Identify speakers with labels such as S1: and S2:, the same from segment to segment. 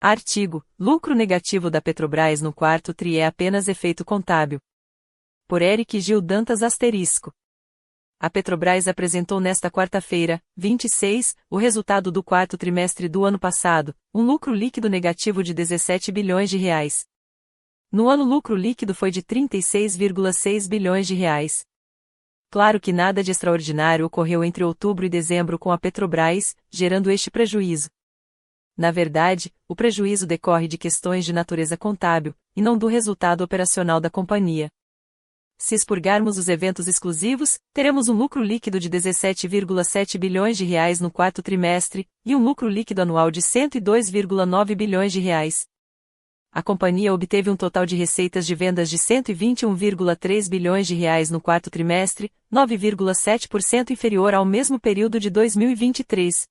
S1: Artigo: lucro negativo da Petrobras no quarto tri é apenas efeito contábil. Por Eric Gil Dantas *. A Petrobras apresentou nesta quarta-feira, 26, o resultado do quarto trimestre do ano passado, um lucro líquido negativo de 17 bilhões de reais. No ano o lucro líquido foi de 36,6 bilhões de reais. Claro que nada de extraordinário ocorreu entre outubro e dezembro com a Petrobras, gerando este prejuízo. Na verdade, o prejuízo decorre de questões de natureza contábil, e não do resultado operacional da companhia. Se expurgarmos os eventos exclusivos, teremos um lucro líquido de 17,7 bilhões de reais no quarto trimestre, e um lucro líquido anual de 102,9 bilhões de reais. A companhia obteve um total de receitas de vendas de 121,3 bilhões de reais no quarto trimestre, 9,7% inferior ao mesmo período de 2023.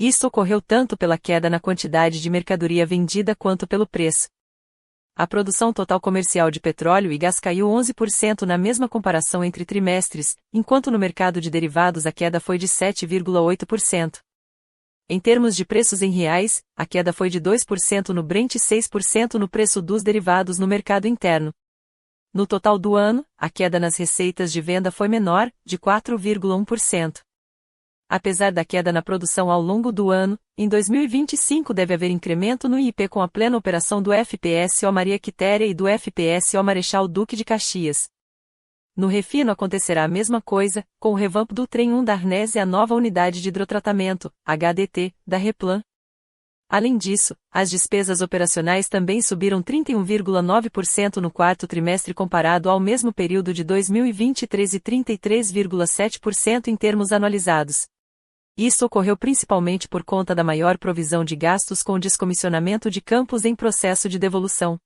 S1: Isso ocorreu tanto pela queda na quantidade de mercadoria vendida quanto pelo preço. A produção total comercial de petróleo e gás caiu 11% na mesma comparação entre trimestres, enquanto no mercado de derivados a queda foi de 7,8%. Em termos de preços em reais, a queda foi de 2% no Brent e 6% no preço dos derivados no mercado interno. No total do ano, a queda nas receitas de venda foi menor, de 4,1%. Apesar da queda na produção ao longo do ano, em 2025 deve haver incremento no IP com a plena operação do FPSO Maria Quitéria e do FPSO Marechal Duque de Caxias. No refino acontecerá a mesma coisa, com o revamp do Trem 1 da Arnes e a nova unidade de hidrotratamento, HDT, da Replan. Além disso, as despesas operacionais também subiram 31,9% no quarto trimestre comparado ao mesmo período de 2023 e 33,7% em termos anualizados. Isso ocorreu principalmente por conta da maior provisão de gastos com o descomissionamento de campos em processo de devolução.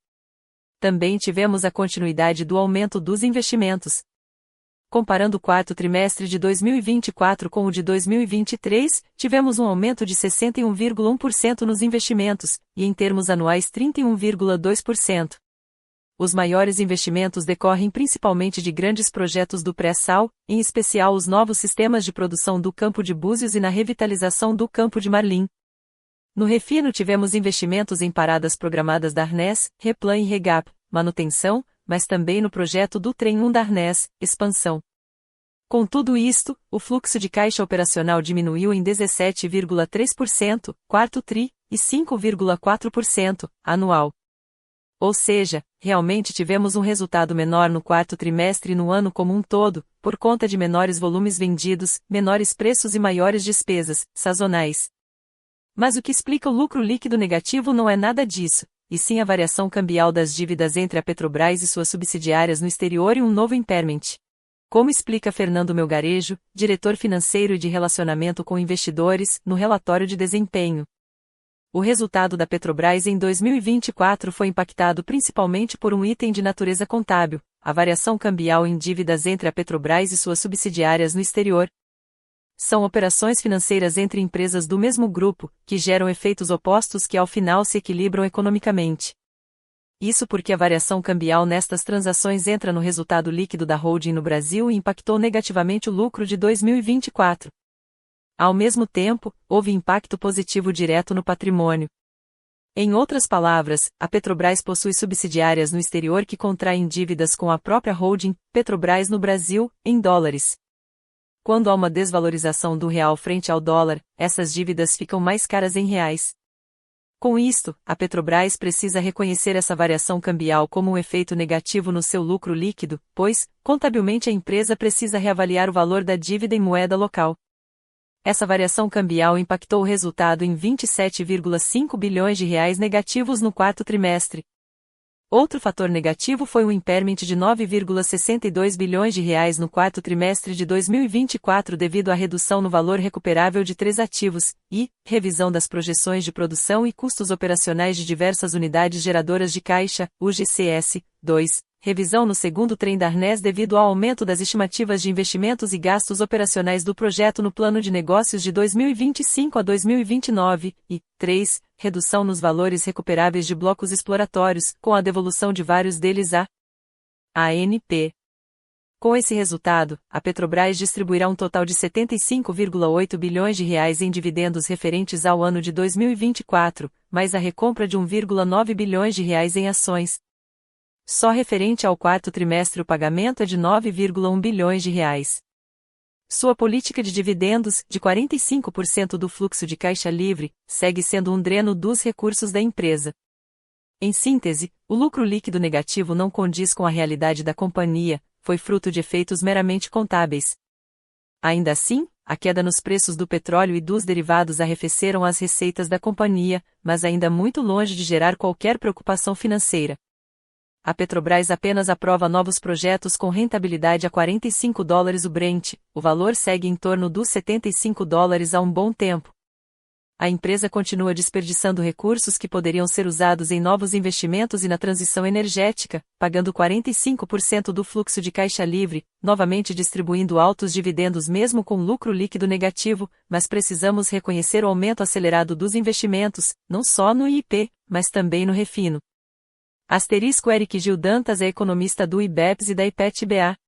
S1: Também tivemos a continuidade do aumento dos investimentos. Comparando o quarto trimestre de 2024 com o de 2023, tivemos um aumento de 61,1% nos investimentos, e em termos anuais 31,2%. Os maiores investimentos decorrem principalmente de grandes projetos do pré-sal, em especial os novos sistemas de produção do Campo de Búzios e na revitalização do Campo de Marlim. No refino tivemos investimentos em paradas programadas da Arnes, Replan e Regap, manutenção, mas também no projeto do Trem 1 da Arnes, expansão. Com tudo isto, o fluxo de caixa operacional diminuiu em 17,3%, quarto tri, e 5,4%, anual. Ou seja, realmente tivemos um resultado menor no quarto trimestre e no ano como um todo, por conta de menores volumes vendidos, menores preços e maiores despesas, sazonais. Mas o que explica o lucro líquido negativo não é nada disso, e sim a variação cambial das dívidas entre a Petrobras e suas subsidiárias no exterior e um novo impairment. Como explica Fernando Melgarejo, diretor financeiro e de relacionamento com investidores, no relatório de desempenho. O resultado da Petrobras em 2024 foi impactado principalmente por um item de natureza contábil, a variação cambial em dívidas entre a Petrobras e suas subsidiárias no exterior. São operações financeiras entre empresas do mesmo grupo, que geram efeitos opostos que ao final se equilibram economicamente. Isso porque a variação cambial nestas transações entra no resultado líquido da holding no Brasil e impactou negativamente o lucro de 2024. Ao mesmo tempo, houve impacto positivo direto no patrimônio. Em outras palavras, a Petrobras possui subsidiárias no exterior que contraem dívidas com a própria holding, Petrobras no Brasil, em dólares. Quando há uma desvalorização do real frente ao dólar, essas dívidas ficam mais caras em reais. Com isto, a Petrobras precisa reconhecer essa variação cambial como um efeito negativo no seu lucro líquido, pois, contabilmente a empresa precisa reavaliar o valor da dívida em moeda local. Essa variação cambial impactou o resultado em 27,5 bilhões de reais negativos no quarto trimestre. Outro fator negativo foi o impairment de 9,62 bilhões de reais no quarto trimestre de 2024 devido à redução no valor recuperável de 3 ativos, e revisão das projeções de produção e custos operacionais de diversas unidades geradoras de caixa, UGCS. 2. Revisão no segundo trem da Arnes devido ao aumento das estimativas de investimentos e gastos operacionais do projeto no plano de negócios de 2025 a 2029, e 3. Redução nos valores recuperáveis de blocos exploratórios, com a devolução de vários deles à ANP. Com esse resultado, a Petrobras distribuirá um total de R$ 75,8 bilhões em dividendos referentes ao ano de 2024, mais a recompra de R$ 1,9 bilhões em ações. Só referente ao quarto trimestre o pagamento é de R$ 9,1 bilhões. Sua política de dividendos, de 45% do fluxo de caixa livre, segue sendo um dreno dos recursos da empresa. Em síntese, o lucro líquido negativo não condiz com a realidade da companhia, foi fruto de efeitos meramente contábeis. Ainda assim, a queda nos preços do petróleo e dos derivados arrefeceram as receitas da companhia, mas ainda muito longe de gerar qualquer preocupação financeira. A Petrobras apenas aprova novos projetos com rentabilidade a $45 o Brent, o valor segue em torno dos $75 há um bom tempo. A empresa continua desperdiçando recursos que poderiam ser usados em novos investimentos e na transição energética, pagando 45% do fluxo de caixa livre, novamente distribuindo altos dividendos mesmo com lucro líquido negativo, mas precisamos reconhecer o aumento acelerado dos investimentos, não só no IP, mas também no refino. Eric Gil Dantas é economista do IBEPS e da IPET-BA.